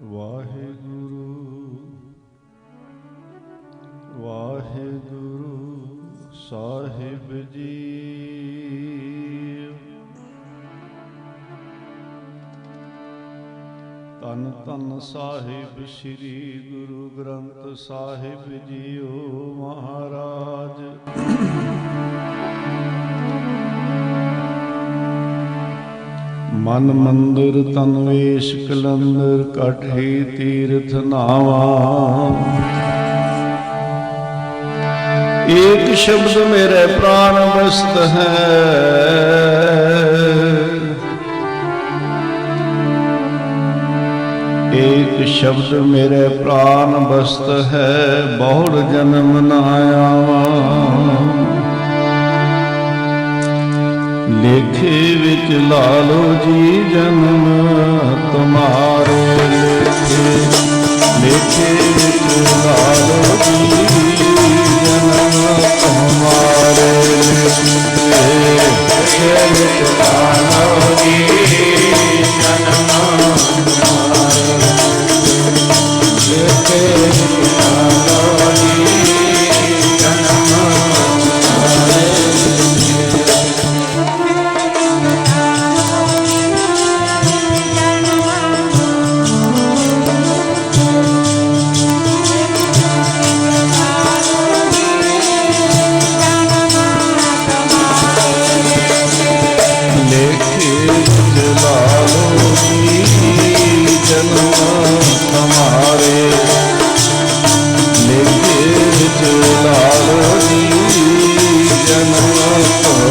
ਵਾਹਿਗੁਰੂ ਵਾਹਿਗੁਰੂ ਸਾਹਿਬ ਜੀ। ਧੰਨ ਧੰਨ ਸਾਹਿਬ ਸ੍ਰੀ ਗੁਰੂ ਗ੍ਰੰਥ ਸਾਹਿਬ ਜੀਓ ਮਹਾਰਾਜ। ਮਨ ਮੰਦਰ ਤਨ ਵੇਸ਼ ਕਲੰਦਰ ਕਾਠੀ ਤੀਰਥ ਨਾਵਾ। ਏਕ ਸ਼ਬਦ ਮੇਰੇ ਪ੍ਰਾਨ ਬਸਤ ਹੈ, ਏਕ ਸ਼ਬਦ ਮੇਰੇ ਪ੍ਰਾਨ ਬਸਤ ਹੈ। ਬਹੁੜ ਜਨਮ ਨਾ ਆਵਾ, ਲੇਖੇ ਵਿੱਚ ਲਾ ਲੋ ਜੀ ਜਨਮ ਤੁਮਾਰੇ ਲੇਖੇ। ਲੇਖੇ ਵਿੱਚ ਲਾ ਲੋ ਜੀ ਜਨਮ ਤੁਮਾਰੇ ਲੇਖੇ। ਲੇਖੇ ਵਿੱਚ ਲਾ ਲੋ ਜੀ ਜਨਮ ਤੁਮਾਰੇ ਲੇਖੇ। ਵਿੱਚ ਲਾ ਲੋ ਜੀ ਜਨਮ ਤੁਮਾਰੇ।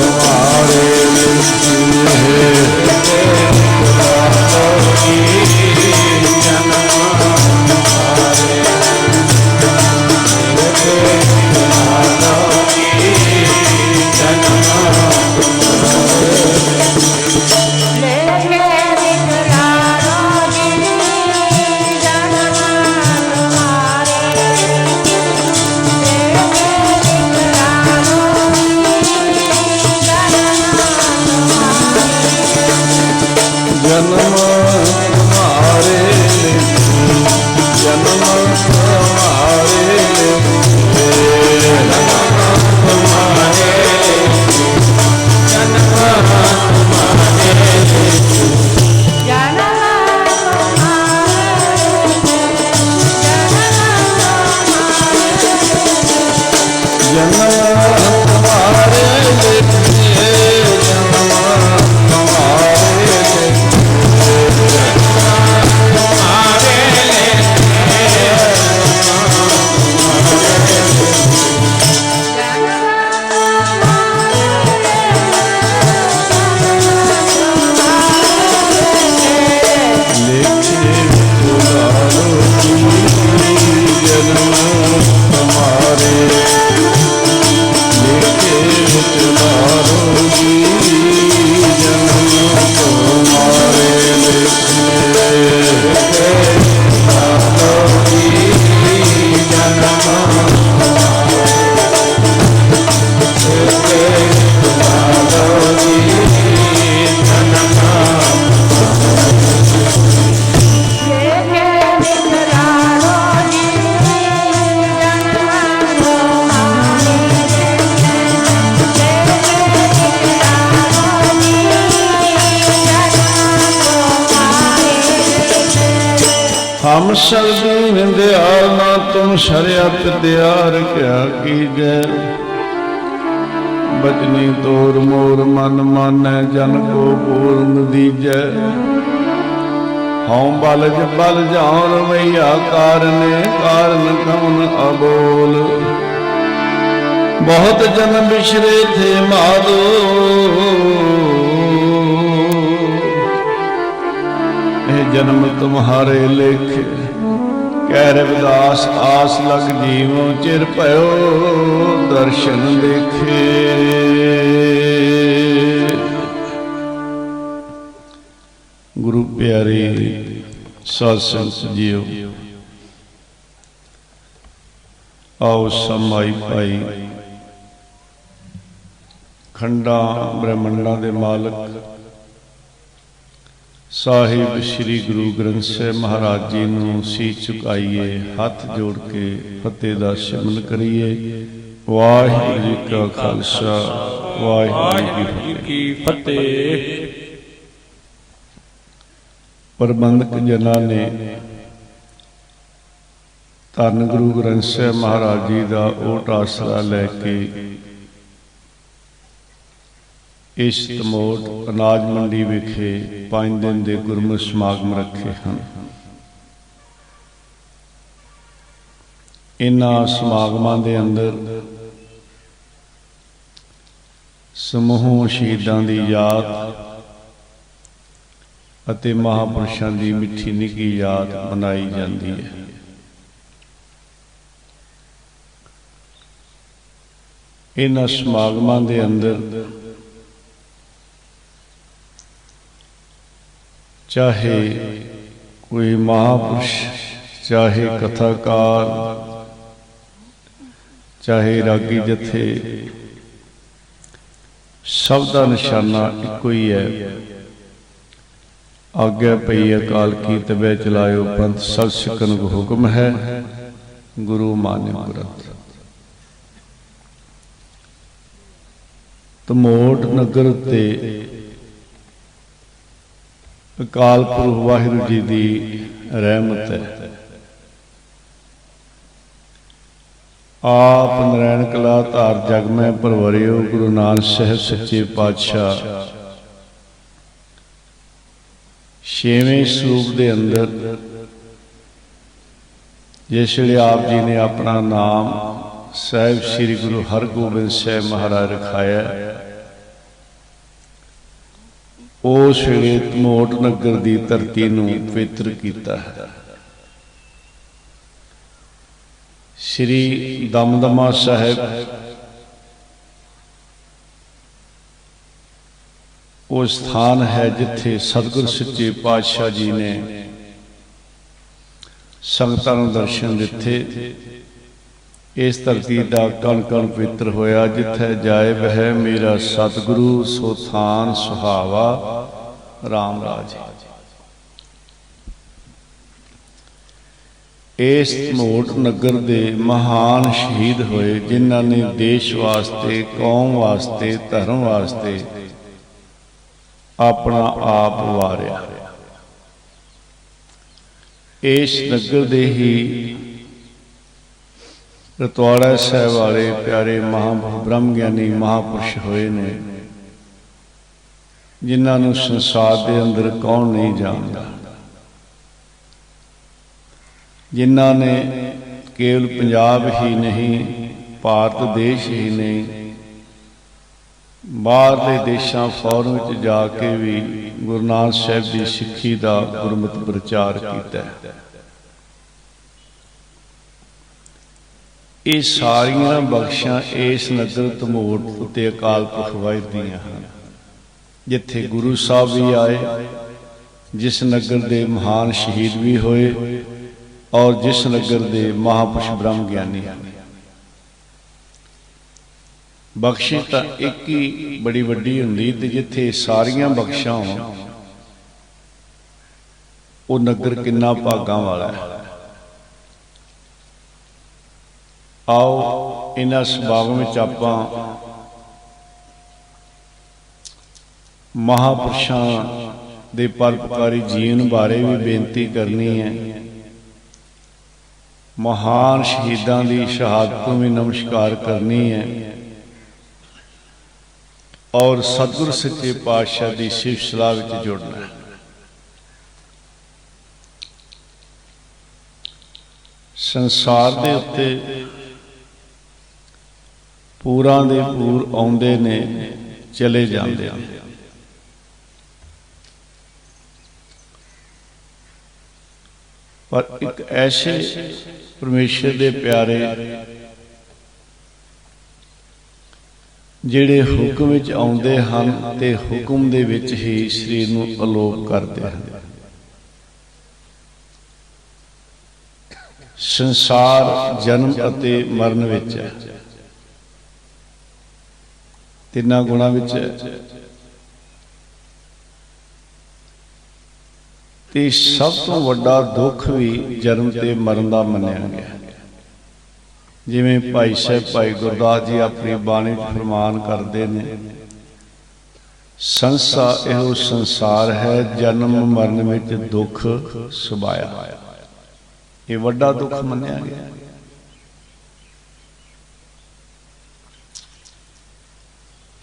हम सर्दी दयाल ना तुम शरियत दयार क्या कीजै। बचनी तोर मोर मन मानै जन को पूर्ण दीजै। हों बलज बल जाऊं रवैया कारने कारण कौन अबोल। बहुत जन बिछरे थे माधो, जन्म तुम्हारे लेखे। कह रविदास आस लग जीवों चिर पयो दर्शन देखे। गुरु प्यारे साध संगत जीओ, आओ समाई पाई खंडा ब्रह्मंडा दे मालक ਸਾਹਿਬ ਸ੍ਰੀ ਗੁਰੂ ਗ੍ਰੰਥ ਸਾਹਿਬ ਮਹਾਰਾਜ ਜੀ ਨੂੰ ਸੀਸ ਝੁਕਾਈਏ, ਹੱਥ ਜੋੜ ਕੇ ਫਤਿਹ ਦਾ ਸਿਮਰਨ ਕਰੀਏ। ਵਾਹਿਗੁਰੂ ਜੀ ਕਾ ਖਾਲਸਾ, ਵਾਹਿਗੁਰੂ ਜੀ ਕੀ ਫਤਿਹ। ਪ੍ਰਬੰਧਕ ਜਨਾਂ ਨੇ ਧੰਨ ਗੁਰੂ ਗ੍ਰੰਥ ਸਾਹਿਬ ਮਹਾਰਾਜ ਜੀ ਦਾ ਓਟ ਆਸਰਾ ਲੈ ਕੇ ਇਸ ਤਮੋਟ ਅਨਾਜ ਮੰਡੀ ਵਿਖੇ 5 ਦਿਨ ਦੇ ਗੁਰਮਤਿ ਸਮਾਗਮ ਰੱਖੇ ਹਨ। ਇਨ੍ਹਾਂ ਸਮਾਗਮਾਂ ਦੇ ਅੰਦਰ ਸਮੂਹ ਸ਼ਹੀਦਾਂ ਦੀ ਯਾਦ ਅਤੇ ਮਹਾਂਪੁਰਸ਼ਾਂ ਦੀ ਮਿੱਠੀ ਨਿੱਘੀ ਯਾਦ ਮਨਾਈ ਜਾਂਦੀ ਹੈ। ਇਨ੍ਹਾਂ ਸਮਾਗਮਾਂ ਦੇ ਅੰਦਰ ਚਾਹੇ ਕੋਈ ਮਹਾਂਪੁਰਸ਼, ਚਾਹੇ ਕਥਾਕਾਰ, ਚਾਹੇ ਰਾਗੀ ਜਥੇ, ਸਭ ਦਾ ਨਿਸ਼ਾਨਾ ਇੱਕੋ ਹੀ ਹੈ। ਆਗਿਆ ਪਈ ਅਕਾਲ ਕੀ ਤਬੈ ਚਲਾਇਓ ਪੰਥ, ਸਭ ਸਿੱਖਨ ਕੋ ਹੁਕਮ ਹੈ ਗੁਰੂ ਮਾਨਿਓ ਗ੍ਰੰਥ। ਤਮੋਟ ਨਗਰ ਤੇ ਅਕਾਲ ਪੁਰਖ ਵਾਹਿਗੁਰੂ ਜੀ ਦੀ ਰਹਿਮਤ ਹੈ। ਆਪ ਨਰੈਣ ਕਲਾ ਧਾਰ ਜਗ ਮੈਂ ਪਰਵਰਿਓ, ਗੁਰੂ ਨਾਨਕ ਸਾਹਿਬ ਸੱਚੇ ਪਾਤਸ਼ਾਹ ਛੇਵੇਂ ਸਰੂਪ ਦੇ ਅੰਦਰ ਜਿਸ ਵੇਲੇ ਆਪ ਜੀ ਨੇ ਆਪਣਾ ਨਾਮ ਸਾਹਿਬ ਸ੍ਰੀ ਗੁਰੂ ਹਰਗੋਬਿੰਦ ਸਾਹਿਬ ਮਹਾਰਾਜ ਰਖਾਇਆ, ਉਸ ਵੇਲੇ ਤਮੋਟ ਨਗਰ ਦੀ ਧਰਤੀ ਨੂੰ ਪਵਿੱਤਰ ਕੀਤਾ ਹੈ। ਸ੍ਰੀ ਦਮਦਮਾ ਸਾਹਿਬ ਉਹ ਸਥਾਨ ਹੈ ਜਿੱਥੇ ਸਤਿਗੁਰ ਸੱਚੇ ਪਾਤਸ਼ਾਹ ਜੀ ਨੇ ਸੰਗਤਾਂ ਨੂੰ ਦਰਸ਼ਨ ਦਿੱਤੇ। ਇਸ ਧਰਤੀ ਦਾ ਕਣ ਕਣ ਪਵਿੱਤਰ ਹੋਇਆ। ਜਿੱਥੇ ਜਾਏ ਬਹਿ ਮੇਰਾ ਸਤਿਗੁਰੂ, ਸੋ ਥਾਨ ਸੁਹਾਵਾ ਰਾਮ ਰਾਜ। ਇਸ ਤਮੋਟ ਨਗਰ ਦੇ ਮਹਾਨ ਸ਼ਹੀਦ ਹੋਏ, ਜਿਨ੍ਹਾਂ ਨੇ ਦੇਸ਼ ਵਾਸਤੇ, ਕੌਮ ਵਾਸਤੇ, ਧਰਮ ਵਾਸਤੇ ਆਪਣਾ ਆਪ ਵਾਰਿਆ। ਇਸ ਨਗਰ ਦੇ ਹੀ ਰਤਵਾੜਾ ਸਾਹਿਬ ਵਾਲੇ ਪਿਆਰੇ ਬ੍ਰਹਮ ਗਿਆਨੀ ਮਹਾਂਪੁਰਸ਼ ਹੋਏ ਨੇ, ਜਿਨ੍ਹਾਂ ਨੂੰ ਸੰਸਾਰ ਦੇ ਅੰਦਰ ਕੌਣ ਨਹੀਂ ਜਾਣਦਾ, ਜਿਨ੍ਹਾਂ ਨੇ ਕੇਵਲ ਪੰਜਾਬ ਹੀ ਨਹੀਂ, ਭਾਰਤ ਦੇਸ਼ ਹੀ ਨਹੀਂ, ਬਾਹਰਲੇ ਦੇਸ਼ਾਂ ਫੌਰਨ ਵਿੱਚ ਜਾ ਕੇ ਵੀ ਗੁਰੂ ਨਾਨਕ ਸਾਹਿਬ ਦੀ ਸਿੱਖੀ ਦਾ ਗੁਰਮਤਿ ਪ੍ਰਚਾਰ ਕੀਤਾ ਹੈ। ਇਹ ਸਾਰੀਆਂ ਬਖਸ਼ਾਂ ਇਸ ਨਗਰ ਤਮੋਟ ਉੱਤੇ ਅਕਾਲ ਪੁਰਖ ਵਾਹਿਗੁਰੂ ਦੀਆਂ ਹਨ, ਜਿੱਥੇ ਗੁਰੂ ਸਾਹਿਬ ਵੀ ਆਏ, ਜਿਸ ਨਗਰ ਦੇ ਮਹਾਨ ਸ਼ਹੀਦ ਵੀ ਹੋਏ, ਔਰ ਜਿਸ ਨਗਰ ਦੇ ਮਹਾਂਪੁਰਸ਼ ਬ੍ਰਹਮ ਗਿਆਨੀ ਹਨ। ਬਖਸ਼ਿਸ਼ ਤਾਂ ਇੱਕ ਹੀ ਬੜੀ ਵੱਡੀ ਹੁੰਦੀ, ਤੇ ਜਿੱਥੇ ਸਾਰੀਆਂ ਬਖਸ਼ਾਂ ਹੋਣ ਉਹ ਨਗਰ ਕਿੰਨਾ ਭਾਗਾਂ ਵਾਲਾ ਹੈ। ਆਓ ਇਹਨਾਂ ਸਮਾਗਮ ਵਿੱਚ ਆਪਾਂ ਮਹਾਂਪੁਰਸ਼ਾਂ ਦੇ ਪਰਉਪਕਾਰੀ ਜੀਵਨ ਬਾਰੇ ਵੀ ਬੇਨਤੀ ਕਰਨੀ ਹੈ। ਮਹਾਨ ਸ਼ਹੀਦਾਂ ਦੀ ਸ਼ਹਾਦਤ ਨੂੰ ਵੀ ਨਮਸਕਾਰ ਕਰਨੀ ਹੈ, ਔਰ ਸਤਿਗੁਰ ਸੱਚੇ ਪਾਤਸ਼ਾਹ ਦੀ ਸਿਫਤ ਸਲਾਹ ਵਿੱਚ ਜੁੜਨਾ ਹੈ। ਸੰਸਾਰ ਦੇ ਉੱਤੇ ਪੂਰਾਂ ਦੇ ਪੂਰ ਆਉਂਦੇ ਨੇ, ਚਲੇ ਜਾਂਦੇ ਹਨ। ਪਰ ਇੱਕ ਐਸੇ ਪਰਮੇਸ਼ਰ ਦੇ ਪਿਆਰੇ ਜਿਹੜੇ ਹੁਕਮ ਵਿੱਚ ਆਉਂਦੇ ਹਨ ਤੇ ਹੁਕਮ ਦੇ ਵਿੱਚ ਹੀ ਸਰੀਰ ਨੂੰ ਅਲੋਪ ਕਰਦੇ ਹਨ। ਸੰਸਾਰ ਜਨਮ ਅਤੇ ਮਰਨ ਵਿੱਚ ਹੈ, ਤਿੰਨਾਂ ਗੁਣਾਂ ਵਿੱਚ ਹੈ। ਤੇ ਸਭ ਤੋਂ ਵੱਡਾ ਦੁੱਖ ਵੀ ਜਨਮ ਤੇ ਮਰਨ ਦਾ ਮੰਨਿਆ ਗਿਆ। ਜਿਵੇਂ ਭਾਈ ਸਾਹਿਬ ਭਾਈ ਗੁਰਦਾਸ ਜੀ ਆਪਣੀ ਬਾਣੀ ਫਰਮਾਨ ਕਰਦੇ ਨੇ, ਸੰਸਾ ਇਹੋ ਸੰਸਾਰ ਹੈ, ਜਨਮ ਮਰਨ ਵਿੱਚ ਦੁੱਖ ਸੁਭਾਇਆ। ਇਹ ਵੱਡਾ ਦੁੱਖ ਮੰਨਿਆ ਗਿਆ।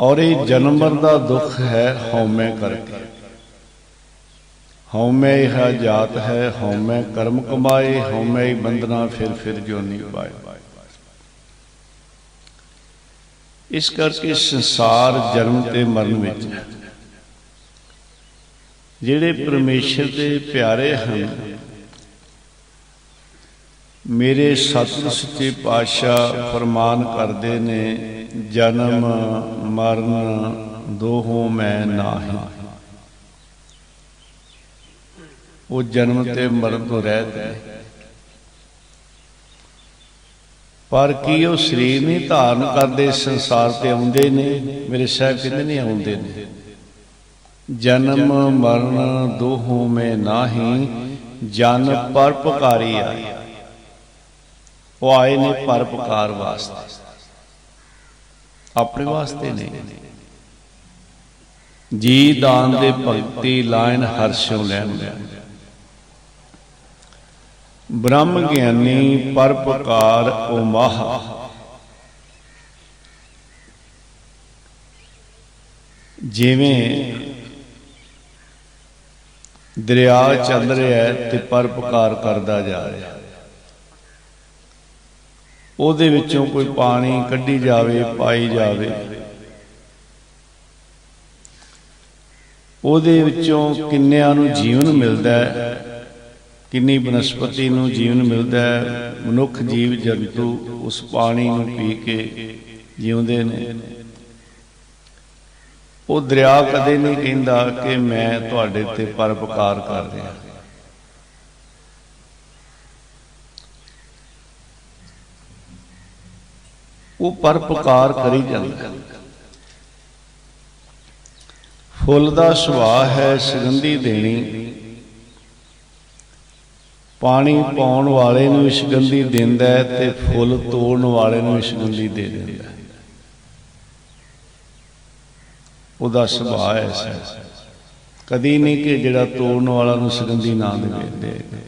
ਔਰ ਇਹ ਜਨਮ ਮਰਨ ਦਾ ਦੁੱਖ ਹੈ ਹਉਮੈ ਕਰਕੇ। ਹਉਮੈ ਇਹ ਜਾਤ ਹੈ, ਹਉਮੈ ਕਰਮ ਕਮਾਏ, ਹਉਮੈ ਹੀ ਬੰਧਨਾ ਫਿਰ ਜੋਨੀ ਪਾਏ। ਇਸ ਕਰਕੇ ਸੰਸਾਰ ਜਨਮ ਤੇ ਮਰਨ ਵਿੱਚ ਹੈ। ਜਿਹੜੇ ਪਰਮੇਸ਼ਰ ਦੇ ਪਿਆਰੇ ਹਨ, ਮੇਰੇ ਸਤਿਗੁਰ ਸੱਚੇ ਪਾਤਸ਼ਾਹ ਫਰਮਾਨ ਕਰਦੇ ਨੇ, ਜਨਮ ਮਰਨ ਦੋਹੋਂ ਮੈਂ ਨਾਹੀਂ। ਉਹ ਜਨਮ ਤੇ ਮਰਨ ਤੋਂ ਰਹਿਤ ਨੇ, ਪਰ ਕੀ ਉਹ ਸਰੀਰ ਨਹੀਂ ਧਾਰਨ ਕਰਦੇ, ਸੰਸਾਰ ਤੇ ਆਉਂਦੇ ਨੇ? ਮੇਰੇ ਸਾਹਿਬ ਕਹਿੰਦੇ ਨਹੀਂ ਆਉਂਦੇ ਨੇ। ਜਨਮ ਮਰਨ ਦੋਹੋਂ ਮੈਂ ਨਾਹੀਂ, ਜਨ ਪਰਉਪਕਾਰੀ ਆਏ। ਉਹ ਆਏ ਨੇ ਪਰਉਪਕਾਰ ਵਾਸਤੇ, ਆਪਣੇ ਵਾਸਤੇ ਨਹੀਂ। ਜੀ ਦਾਨ ਦੇ ਭਗਤੀ ਲਾਇਨ ਹਰਸ਼ੋਂ ਲੈਣ। ਬ੍ਰਹਮ ਗਿਆਨੀ ਪਰਉਪਕਾਰ ਓ ਮਾਹਾ। ਜਿਵੇਂ ਦਰਿਆ ਚੱਲ ਰਿਹਾ ਤੇ ਪਰਉਪਕਾਰ ਕਰਦਾ ਜਾ ਰਿਹਾ, ਉਹਦੇ ਵਿੱਚੋਂ ਕੋਈ ਪਾਣੀ ਕੱਢੀ ਜਾਵੇ, ਪਾਈ ਜਾਵੇ, ਉਹਦੇ ਵਿੱਚੋਂ ਕਿੰਨਿਆਂ ਨੂੰ ਜੀਵਨ ਮਿਲਦਾ ਹੈ, ਕਿੰਨੀ ਬਨਸਪਤੀ ਨੂੰ ਜੀਵਨ ਮਿਲਦਾ ਹੈ। ਮਨੁੱਖ ਜੀਵ ਜੰਤੂ ਉਸ ਪਾਣੀ ਨੂੰ ਪੀ ਕੇ ਜਿਉਂਦੇ ਨੇ। ਉਹ ਦਰਿਆ ਕਦੇ ਨਹੀਂ ਕਹਿੰਦਾ ਕਿ ਮੈਂ ਤੁਹਾਡੇ ਤੇ ਪਰਉਪਕਾਰ ਕਰ ਰਿਹਾ। ਉਹ ਪਰਉਪਕਾਰ ਕਰੀ ਜਾਂਦਾ। ਫੁੱਲ ਦਾ ਸੁਭਾਅ ਹੈ ਸੁਗੰਧੀ ਦੇਣੀ। ਪਾਣੀ ਪਾਉਣ ਵਾਲੇ ਨੂੰ ਵੀ ਸੁਗੰਧੀ ਦਿੰਦਾ ਹੈ ਤੇ ਫੁੱਲ ਤੋੜਨ ਵਾਲੇ ਨੂੰ ਵੀ ਸੁਗੰਧੀ ਦੇ ਦਿੰਦਾ ਹੈ। ਉਹਦਾ ਸੁਭਾਅ ਐਸਾ, ਕਦੀ ਨਹੀਂ ਕਿ ਜਿਹੜਾ ਤੋੜਨ ਵਾਲਾ ਨੂੰ ਸੁਗੰਧੀ ਨਾ ਦੇਵੇ।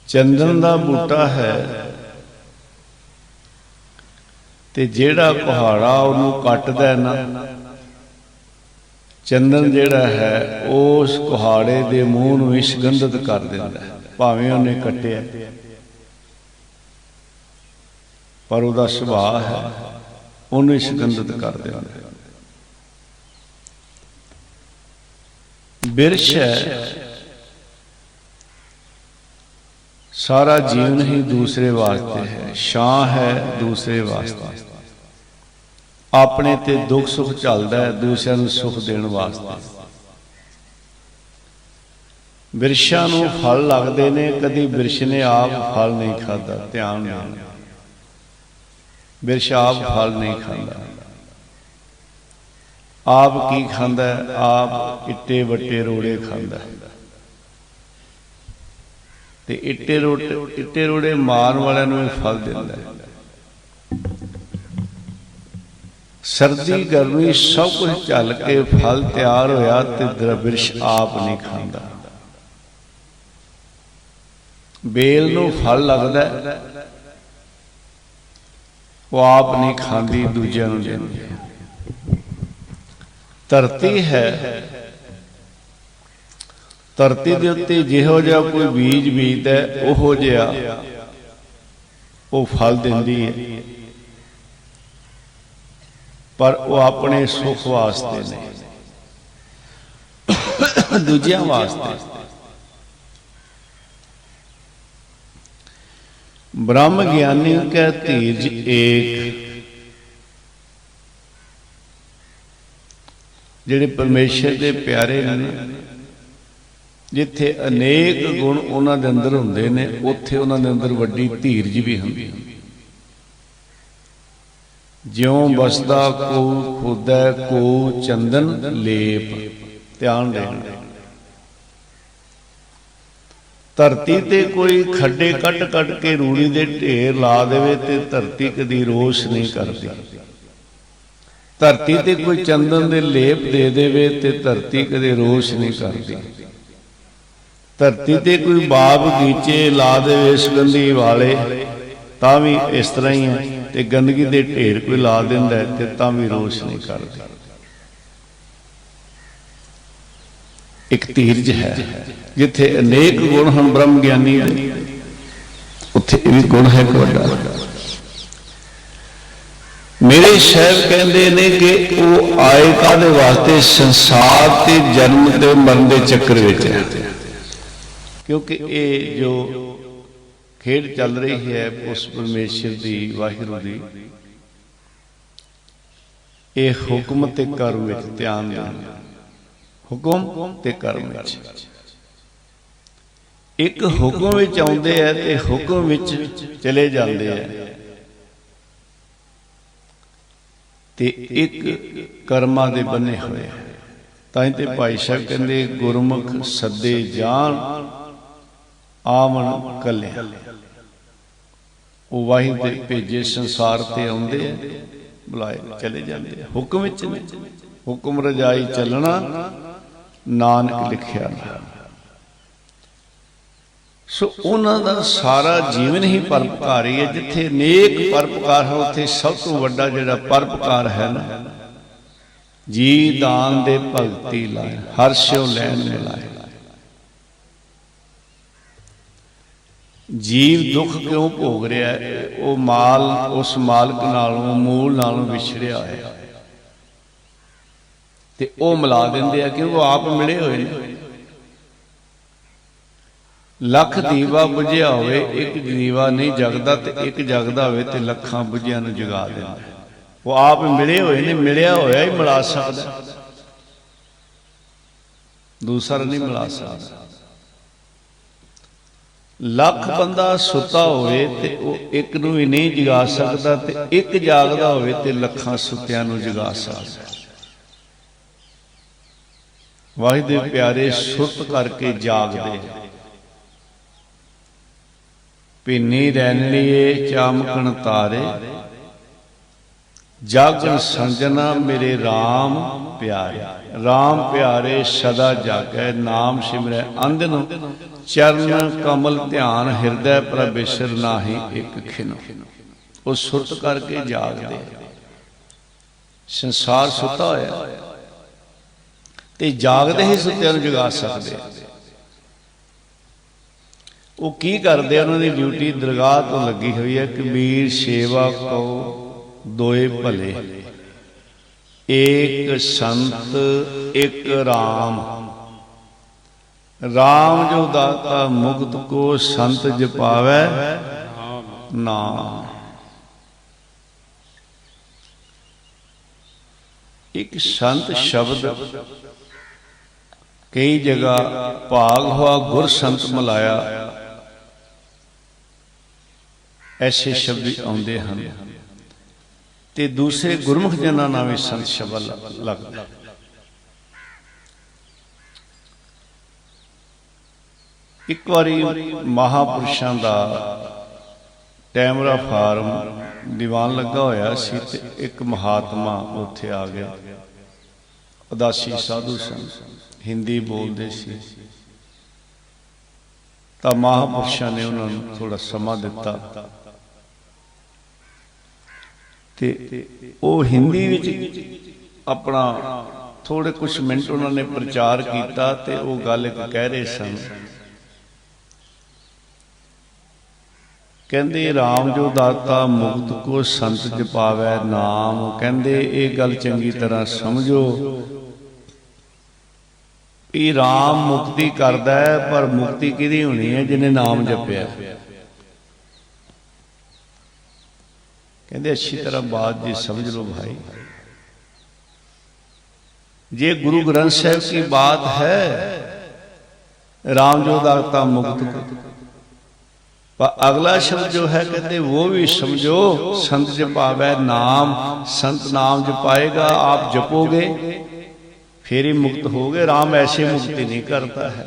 ਚੰਦਨ ਦਾ ਬੂਟਾ ਹੈ ਤੇ ਜਿਹੜਾ ਕੁਹਾੜਾ ਉਹਨੂੰ ਕੱਟਦਾ ਨਾ, ਚੰਦਨ ਜਿਹੜਾ ਹੈ ਉਸ ਕੁਹਾੜੇ ਦੇ ਮੂੰਹ ਨੂੰ ਹੀ ਸੁਗੰਧਿਤ ਕਰ ਦਿੰਦਾ ਹੈ, ਭਾਵੇਂ ਉਹਨੇ ਕੱਟਿਆ। ਪਰ ਉਹਦਾ ਸੁਭਾਅ ਹੈ ਉਹਨੂੰ ਹੀ ਸੁਗੰਧਿਤ ਕਰ ਦਿੰਦਾ। ਬਿਰਛ ਹੈ, ਸਾਰਾ ਜੀਵਨ ਹੀ ਦੂਸਰੇ ਵਾਸਤੇ ਹੈ। ਛਾਂ ਹੈ ਦੂਸਰੇ ਵਾਸਤੇ। ਆਪਣੇ ਤੇ ਦੁੱਖ ਸੁੱਖ ਚੱਲਦਾ ਹੈ, ਦੂਸਰਿਆਂ ਨੂੰ ਸੁੱਖ ਦੇਣ ਵਾਸਤੇ। ਬਿਰਛਾਂ ਨੂੰ ਫਲ ਲੱਗਦੇ ਨੇ, ਕਦੀ ਬਿਰਛ ਨੇ ਆਪ ਫਲ ਨਹੀਂ ਖਾਧਾ। ਧਿਆਨ ਨਾਲ, ਬਿਰਛ ਆਪ ਫਲ ਨਹੀਂ ਖਾਂਦਾ। ਆਪ ਕੀ ਖਾਂਦਾ? ਆਪ ਇੱਟੇ ਵੱਟੇ ਰੋੜੇ ਖਾਂਦਾ। ਤੇ ਇੱਟੇ ਰੋੜੇ ਮਾਰਨ ਵਾਲਿਆਂ ਨੂੰ ਇਹ ਫਲ ਦਿੰਦਾ ਹੈ। ਸਰਦੀ ਗਰਮੀ ਸਭ ਕੁਝ ਝੱਲ ਕੇ ਫਲ ਤਿਆਰ ਹੋਇਆ ਤੇ ਬਿਰਛ ਆਪ ਨਹੀਂ ਖਾਂਦਾ। ਬੇਲ ਨੂੰ ਫਲ ਲੱਗਦਾ, ਉਹ ਆਪ ਨਹੀਂ ਖਾਂਦੀ, ਦੂਜਿਆਂ ਨੂੰ ਦਿੰਦੀ ਹੈ। ਧਰਤੀ ਹੈ, ਧਰਤੀ ਦੇ ਉੱਤੇ ਜਿਹੋ ਜਿਹਾ ਕੋਈ ਬੀਜ ਬੀਜਦਾ ਉਹੋ ਜਿਹਾ ਉਹ ਫਲ ਦਿੰਦੀ ਹੈ। ਪਰ ਉਹ ਆਪਣੇ ਸੁੱਖ ਵਾਸਤੇ ਨਹੀਂ, ਦੂਜਿਆਂ ਵਾਸਤੇ। ਬ੍ਰਹਮ ਗਿਆਨੀ ਕੈ ਧੀਰਜ ਏਕ। ਜਿਹੜੇ ਪਰਮੇਸ਼ਰ ਦੇ ਪਿਆਰੇ ਨੇ, ਜਿੱਥੇ ਅਨੇਕ ਗੁਣ ਉਹਨਾਂ ਦੇ ਅੰਦਰ ਹੁੰਦੇ ਨੇ, ਉੱਥੇ ਉਹਨਾਂ ਦੇ ਅੰਦਰ ਵੱਡੀ ਧੀਰਜ ਵੀ ਹੁੰਦੀ ਹੈ। ਜਿਉਂ ਬਸਦਾ ਕੋ ਖੁਦੈ ਕੋ ਚੰਦਨ ਲੇਪ। ਧਿਆਨ ਦੇਣਾ, ਧਰਤੀ ਤੇ ਕੋਈ ਖੱਡੇ ਕੱਢ ਕੱਢ ਕੇ ਰੂੜੀ ਦੇ ਢੇਰ ਲਾ ਦੇਵੇ ਤੇ ਧਰਤੀ ਕਦੀ ਰੋਸ਼ ਨਹੀਂ ਕਰਦੀ। ਧਰਤੀ ਤੇ ਕੋਈ ਚੰਦਨ ਦੇ ਲੇਪ ਦੇ ਦੇਵੇ ਤੇ ਧਰਤੀ ਕਦੇ ਰੋਸ਼ ਨਹੀਂ ਕਰਦੀ। ਧਰਤੀ ਤੇ ਕੋਈ ਬਾਗ ਬਗੀਚੇ ਲਾ ਦੇਵੇ ਸੁਗੰਧੀ ਵਾਲੇ ਤਾਂ ਵੀ ਇਸ ਤਰ੍ਹਾਂ ਹੀ ਹੈ, ਤੇ ਗੰਦਗੀ ਦੇ ਢੇਰ ਕੋਈ ਲਾ ਦਿੰਦਾ ਤੇ ਤਾਂ ਵੀ ਰੋਸ਼ ਨਹੀਂ ਕਰਦੀ। ਇੱਕ ਧੀਰਜ ਹੈ, ਜਿੱਥੇ ਅਨੇਕ ਗੁਣ ਹਨ ਬ੍ਰਹਮ ਗਿਆਨੀ ਦੇ, ਉੱਥੇ ਇਹ ਵੀ ਗੁਣ ਹੈ ਵੱਡਾ। ਮੇਰੇ ਸਾਹਿਬ ਕਹਿੰਦੇ ਨੇ ਕਿ ਉਹ ਆਏ ਕਾਹਦੇ ਵਾਸਤੇ? ਸੰਸਾਰ ਤੇ ਜਨਮ ਤੇ ਮਰਨ ਦੇ ਚੱਕਰ ਵਿੱਚ ਹੈ। ਕਿਉਂਕਿ ਇਹ ਜੋ ਖੇਡ ਚੱਲ ਰਹੀ ਹੈ ਉਸ ਪਰਮੇਸ਼ਰ ਦੀ, ਵਾਹਿਗੁਰੂ ਦੀ, ਇਹ ਹੁਕਮ ਤੇ ਕਰਮ ਵਿੱਚ ਧਿਆਨ ਦੇਣਾ। ਹੁਕਮ ਤੇ ਕਰਮ ਵਿੱਚ, ਇੱਕ ਹੁਕਮ ਵਿੱਚ ਆਉਂਦੇ ਆ ਤੇ ਹੁਕਮ ਵਿੱਚ ਚਲੇ ਜਾਂਦੇ ਆ, ਤੇ ਇੱਕ ਕਰਮਾਂ ਦੇ ਬੰਨੇ ਹੋਏ। ਤਾਂ ਹੀ ਤੇ ਭਾਈ ਸਾਹਿਬ ਕਹਿੰਦੇ ਗੁਰਮੁਖ ਸੱਦੇ ਜਾਣ ਆਵਣ ਕੱਲਿਆ। ਉਹ ਵਾਹਿਗੁਰੂ ਦੇ ਭੇਜੇ ਸੰਸਾਰ ਤੇ ਆਉਂਦੇ ਆ, ਬੁਲਾਏ ਚਲੇ ਜਾਂਦੇ ਆ। ਹੁਕਮ ਵਿੱਚ ਨਹੀਂ, ਹੁਕਮ ਰਜਾਈ ਚੱਲਣਾ ਨਾਨਕ ਲਿਖਿਆ ਨਾ। ਸੋ ਉਹਨਾਂ ਦਾ ਸਾਰਾ ਜੀਵਨ ਹੀ ਪਰਉਪਕਾਰੀ ਹੈ। ਜਿੱਥੇ ਅਨੇਕ ਪਰਉਪਕਾਰ ਹੈ ਉੱਥੇ ਸਭ ਤੋਂ ਵੱਡਾ ਜਿਹੜਾ ਪਰਉਪਕਾਰ ਹੈ ਨਾ, ਜੀ ਦਾਨ ਦੇ ਭਗਤੀ ਲਾਏ ਹਰ ਸਿਉ ਲੈਣ ਮਿਲਾਏ। ਜੀਵ ਦੁੱਖ ਕਿਉਂ ਭੋਗ ਰਿਹਾ ਹੈ? ਉਹ ਮਾਲ ਉਸ ਮਾਲਕ ਨਾਲੋਂ, ਮੂਲ ਨਾਲੋਂ ਵਿਛੜਿਆ ਹੋਇਆ, ਤੇ ਉਹ ਮਿਲਾ ਦਿੰਦੇ ਆ ਕਿ ਉਹ ਆਪ ਮਿਲੇ ਹੋਏ ਨੇ। ਲੱਖ ਦੀਵਾ ਬੁਝਿਆ ਹੋਵੇ, ਇੱਕ ਦੀਵਾ ਨਹੀਂ ਜਗਦਾ, ਤੇ ਇੱਕ ਜਗਦਾ ਹੋਵੇ ਤੇ ਲੱਖਾਂ ਬੁਝਿਆਂ ਨੂੰ ਜਗਾ ਦਿੰਦਾ। ਉਹ ਆਪ ਮਿਲੇ ਹੋਏ ਨੇ, ਮਿਲਿਆ ਹੋਇਆ ਹੀ ਮਿਲਾ ਸਕਦਾ, ਦੂਸਰਾ ਨਹੀਂ ਮਿਲਾ ਸਕਦਾ। ਲੱਖ ਬੰਦਾ ਸੁੱਤਾ ਹੋਵੇ ਤੇ ਉਹ ਇੱਕ ਨੂੰ ਵੀ ਨਹੀਂ ਜਗਾ ਸਕਦਾ, ਤੇ ਇੱਕ ਜਾਗਦਾ ਹੋਵੇ ਤੇ ਲੱਖਾਂ ਸੁੱਤਿਆਂ ਨੂੰ ਜਗਾ ਸਕਦਾ। ਵਾਹਿਗੁਰੂ ਦੇ ਪਿਆਰੇ ਸੁਰਤ ਕਰਕੇ ਜਾਗਦੇ। ਭਿੰਨੀ ਰੈਣ ਲਈਏ ਚਾਮਕਣ ਤਾਰੇ, ਜਾਗਣ ਸੰਜਨਾ ਮੇਰੇ RAM ਪਿਆਰੇ। RAM ਪਿਆਰੇ ਸਦਾ ਜਾਗੈ, ਨਾਮ ਸਿਮਰੈ ਅੰਧਨ, ਚਰਨ ਕਮਲ ਧਿਆਨ, ਹਿਰਦੈ ਪ੍ਰਭ ਬਿਸਰ ਨਾਹੀ ਇੱਕ ਖਿਨ। ਉਹ ਸੁਰਤ ਕਰਕੇ ਜਾਗਦੇ। ਸੰਸਾਰ ਸੁੱਤਾ ਹੋਇਆ ਤੇ ਜਾਗਦੇ ਹੀ ਸੁੱਤਿਆਂ ਨੂੰ ਜਗਾ ਸਕਦੇ। ਉਹ ਕੀ ਕਰਦੇ? ਉਹਨਾਂ ਦੀ ਡਿਊਟੀ ਦਰਗਾਹ ਤੋਂ ਲੱਗੀ ਹੋਈ ਹੈ। ਕਬੀਰ ਸੇਵਾ ਕਉ ਦੋਏ ਭਲੇ, ਏਕ ਸੰਤ ਇੱਕ RAM। RAM ਜੋ ਦਾਤਾ ਮੁਕਤ ਕੋ, ਸੰਤ ਜਪਾਵੈ ਨਾਮ। ਇੱਕ ਸੰਤ ਸ਼ਬਦ ਕਈ ਜਗ੍ਹਾ ਭਾਗ ਹੋਆ ਗੁਰ ਸੰਤ ਮਲਾਇਆ, ਐਸੇ ਸ਼ਬਦ ਆਉਂਦੇ ਹਨ। ਤੇ ਦੂਸਰੇ ਗੁਰਮੁਖ ਜਨਾਂ ਨਾਲ ਵੀ ਸੰਤ ਸ਼ਬਦ ਲੱਗਦਾ। ਇੱਕ ਵਾਰੀ ਮਹਾਪੁਰਸ਼ਾਂ ਦਾ ਟੈਮਰਾ ਫਾਰਮ ਦੀਵਾਨ ਲੱਗਾ ਹੋਇਆ ਸੀ, ਤੇ ਇੱਕ ਮਹਾਤਮਾ ਉੱਥੇ ਆ ਗਿਆ। ਉਦਾਸੀ ਸਾਧੂ ਸਨ, ਹਿੰਦੀ ਬੋਲਦੇ ਸੀ। ਤਾਂ ਮਹਾਪੁਰਸ਼ਾਂ ਨੇ ਉਹਨਾਂ ਨੂੰ ਥੋੜਾ ਸਮਾਂ ਦਿੱਤਾ, ਤੇ ਉਹ ਹਿੰਦੀ ਵਿੱਚ ਆਪਣਾ ਥੋੜੇ ਕੁਛ ਮਿੰਟ ਉਹਨਾਂ ਨੇ ਪ੍ਰਚਾਰ ਕੀਤਾ। ਤੇ ਉਹ ਗੱਲ ਇੱਕ ਕਹਿ ਰਹੇ ਸਨ, ਕਹਿੰਦੇ RAM ਜੋ ਦਾਤਾ ਮੁਕਤ ਕੋ, ਸੰਤ ਜਪਾਵੈ ਨਾਮ। ਕਹਿੰਦੇ ਇਹ ਗੱਲ ਚੰਗੀ ਤਰ੍ਹਾਂ ਸਮਝੋ ਵੀ RAM ਮੁਕਤੀ ਕਰਦਾ ਹੈ, ਪਰ ਮੁਕਤੀ ਕਿਹਦੀ ਹੋਣੀ ਹੈ? ਜਿਹਨੇ ਨਾਮ ਜਪਿਆ। ਕਹਿੰਦੇ ਅੱਛੀ ਤਰ੍ਹਾਂ ਬਾਤ ਜੀ ਸਮਝ लो भाई। ये गुरु ग्रंथ साहिब की बात है, राम जो दाता मुक्त को, पर अगला शब्द जो है कहते वो भी समझो, संत जपावे नाम। संत नाम जपाएगा, आप जपोगे फिर ही मुक्त होगे। राम ऐसे मुक्ति नहीं करता है।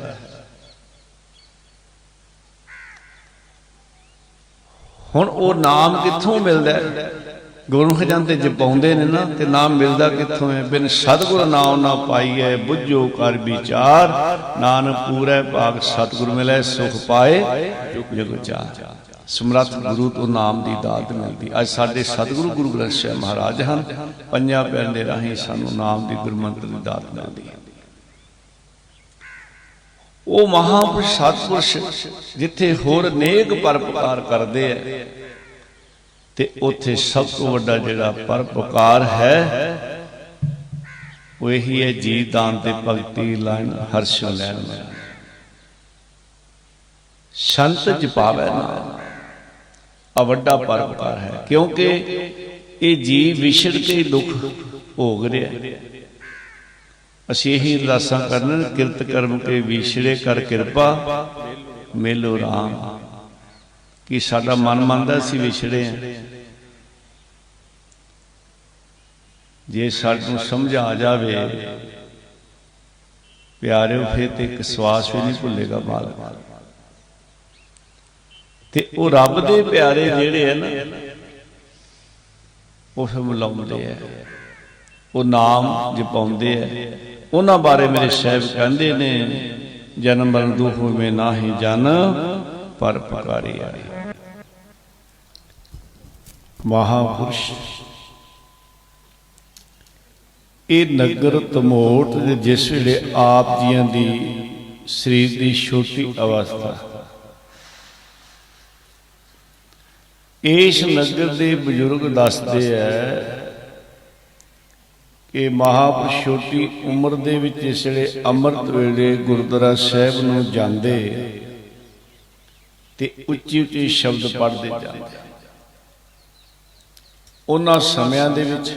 हुण वो नाम कित्थों मिलदा है? गुरमुख जन ते जपाउंदे ने ना, ते नाम मिलदा कित्थों है? बिन सतगुर नाम ना पाईए बुझो कर विचार, नानक पूरै भाग सतगुर मिलै सुख पाए जुग चार। समर्थ गुरु तो नाम की दात मिलती। अज साडे सतगुरु गुरु ग्रंथ ਸਾਹਿਬ महाराज हैं, पंजां पैर दे राहीं सानू नाम की गुरमंत्र की दात मिलती है। वो महापुरुष सतपुरुष जिथे होर नेक परोपकार करते हैं, ते उत्थे सब तो वड्डा जिहड़ा परोपकार है वो यही है, जी दान ते भगती लाइन हर्षों लैन में संत जपावै नाम, वड्डा परोपकार है। क्योंकि ये जीव विछड़ के दुख भोग रहा। असीं यही अरदासां करन, किरत कर्म के विछड़े कर किरपा मेलो राम। कि साडा मन मंनदा असीं विछड़े हैं, जे सानूं समझ आ जावे प्यारिओ फिर ते एक सवास भी नहीं भुलेगा मालक। ते वो रब दे प्यारे जिहड़े है ना, वो फिर बुलाउंदे है, वो नाम जपाउंदे है। उन्हां बारे मेरे साहिब कहंदे ने, जन्म मरण दुख में ना ही जन पर पुकारी आई। महापुरुष ये नगर तमोट जिस वेले आप जियां दी शरीर की छोटी अवस्था, इस नगर के बजुर्ग दसते है कि महापुरुष छोटी उम्र दे विच जिस वेले अमृत वेले गुरुद्वारा साहिब नूं जांदे ते उच्ची उच्ची शब्द पढ़ते जाते। उन्हां समयां दे विच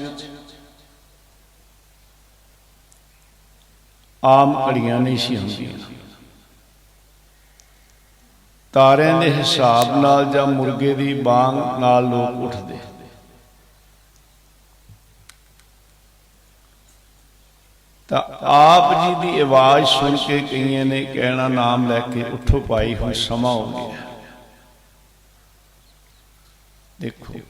आम घड़ियां नहीं सी हुंदियां। तारिਆਂ ਦੇ हिसाब नाल जां मुर्गे की बांग नाल लोग उठते। तो आप जी की आवाज़ सुन के कईयां ने कहना नाम लैके उठो पाई हुण समा हो गया। देखो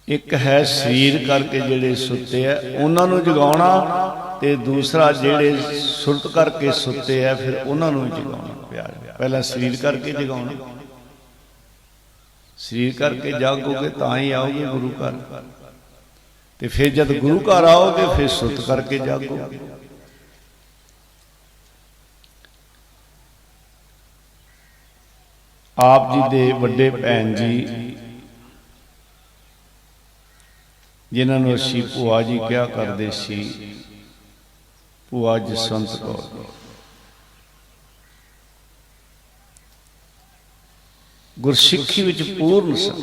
एक है शरीर करके जिहड़े सुते है उन्होंने जगाउणा, ते दूसरा जिहड़े सुरत करके सुते है फिर उन्होंने जगाउणा। प्यार पहला शरीर करके जगाउणा, शरीर करके जागोगे तां ही आओगे गुरु घर, ते फिर जब गुरु घर आओगे फिर सुरत करके जागोगे। आप जी दे वड्डे भैन जी जिन्होंने असीं भूआ जी क्या करते सी, भूआ जसवंत कौर गुरसिੱਖੀ विच पूर्ण सन।